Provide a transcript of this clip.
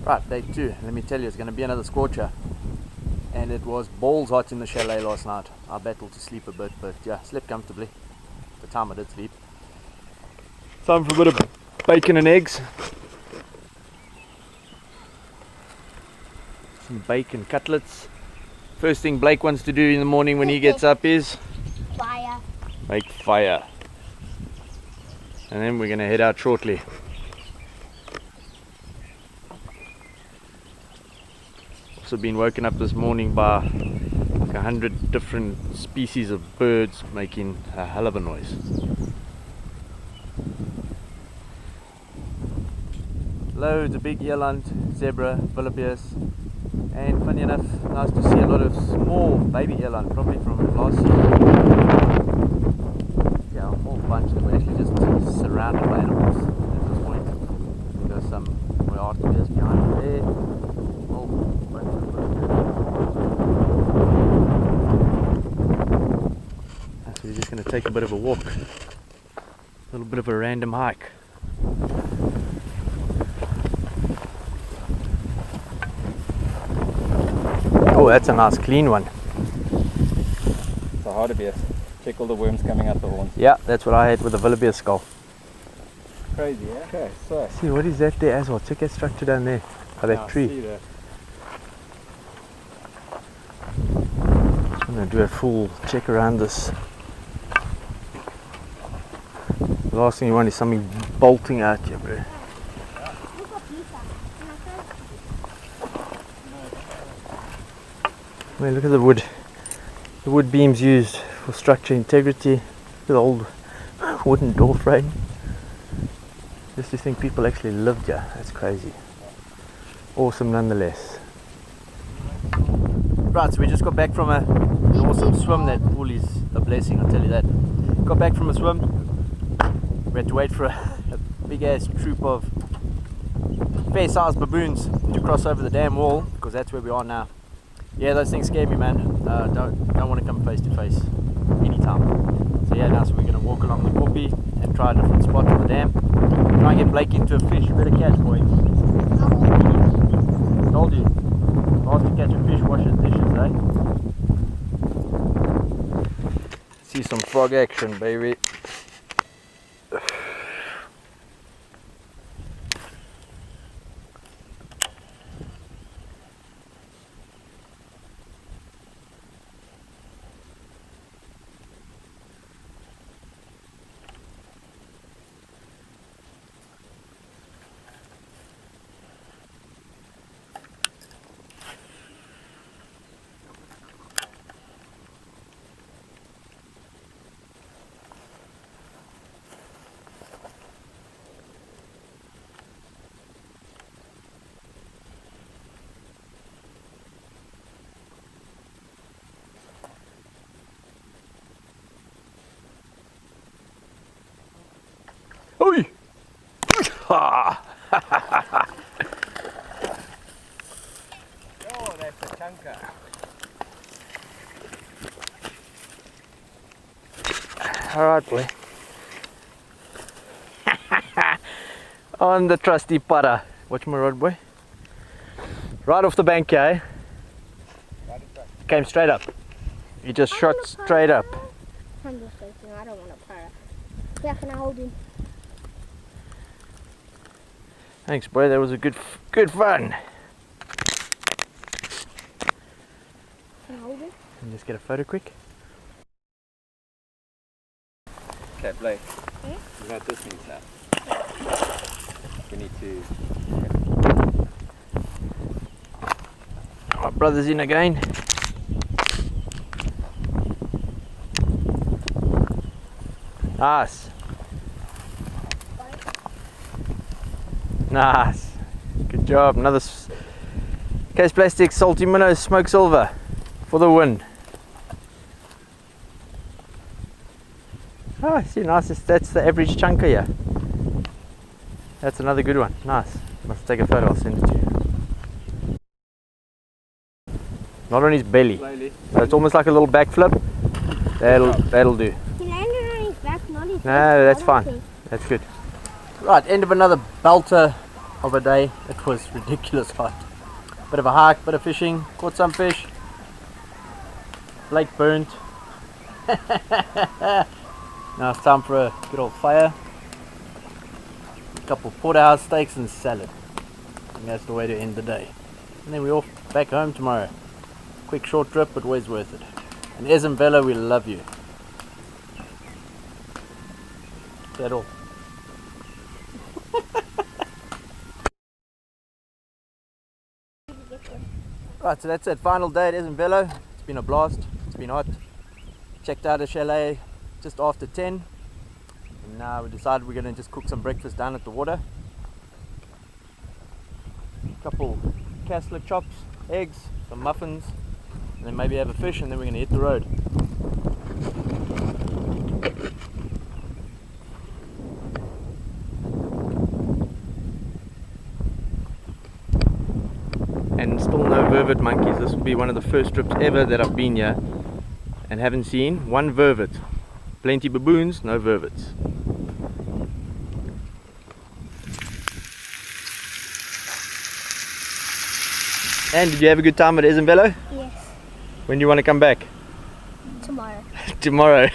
Right, day 2. Let me tell you, it's going to be another scorcher. And it was balls hot in the chalet last night. I battled to sleep a bit, but yeah, slept comfortably. The time I did sleep. Time for a bit of bacon and eggs. Some bacon cutlets. First thing Blake wants to do in the morning when he gets up is fire. Make fire. And then we're going to head out shortly. Also been woken up this morning by like 100 different species of birds making a hell of a noise. Loads of big earland, zebra, wildebeest, and funny enough, nice to see a lot of small baby earland, probably from last year. Yeah, a whole bunch that were actually just surrounded by animals at this point. There's some wildebeest behind there. So we're just going to take a bit of a walk, a little bit of a random hike. Oh, that's a nice clean one. It's a hartebeest. Check all the worms coming out the horns. Yeah, that's what I had with the wildebeest skull. Crazy, yeah? Okay, so. See, what is that there as well? Check that structure down there. By that tree. See that. I'm going to do a full check around this. The last thing you want is something bolting out here, bro. I mean, look at the wood. The wood beams used for structure integrity. Look at the old wooden door frame. Just to think people actually lived here. That's crazy. Awesome nonetheless. Right, so we just got back from an awesome swim. That pool is a blessing, I'll tell you that. Got back from a swim. We had to wait for a big ass troop of fair sized baboons to cross over the damn wall, because that's where we are now. Yeah, those things scare me, man. Don't want to come face to face anytime. So yeah, now so we're going to walk along the Koppie and try a different spot on the dam. Try and get Blake into a fish. Better catch, boy. Told you. Hard to catch a fish, wash his dishes, eh? See some frog action, baby. Oi! Ah! Oh, that's a chunker. Alright, boy. On the trusty putter. Watch my rod, boy. Right off the bank, eh? Came straight up. He just shot straight up. I'm just thinking, I don't want to para. Yeah, can I hold him? Thanks, boy. That was a good fun. Can I hold him? Can you just get a photo quick? Okay, Blake. Hmm? You know what this means now? We need to... My brother's in again. Nice. Nice. Good job. Another case plastic salty minnow smoke silver for the win. Oh, see, nice. That's the average chunker here. That's another good one. Nice. Must take a photo. I'll send it to you. Not on his belly. Slowly. So it's almost like a little backflip. That'll do. He landed on his back, not his No, head. that's I don't fine. think. That's good. Right, end of another belter of a day. It was ridiculous hot. Bit of a hike, bit of fishing, caught some fish. Lake burnt. Now it's time for a good old fire. A couple of porterhouse steaks and salad. And that's the way to end the day. And then we're off back home tomorrow. Quick short trip, but always worth it. And Ezemvelo, we love you. Is that all? Right, so that's it. Final day at Ezemvelo. It's been a blast. It's been hot. Checked out a chalet just after 10. And now we decided we're going to just cook some breakfast down at the water. A couple castle chops, eggs, some muffins, and then maybe have a fish, and then we're going to hit the road. And still no vervet monkeys. This will be one of the first trips ever that I've been here and haven't seen one vervet. Plenty baboons, no vervets. And did you have a good time at Ezemvelo? Yes. When do you want to come back? Tomorrow. Tomorrow.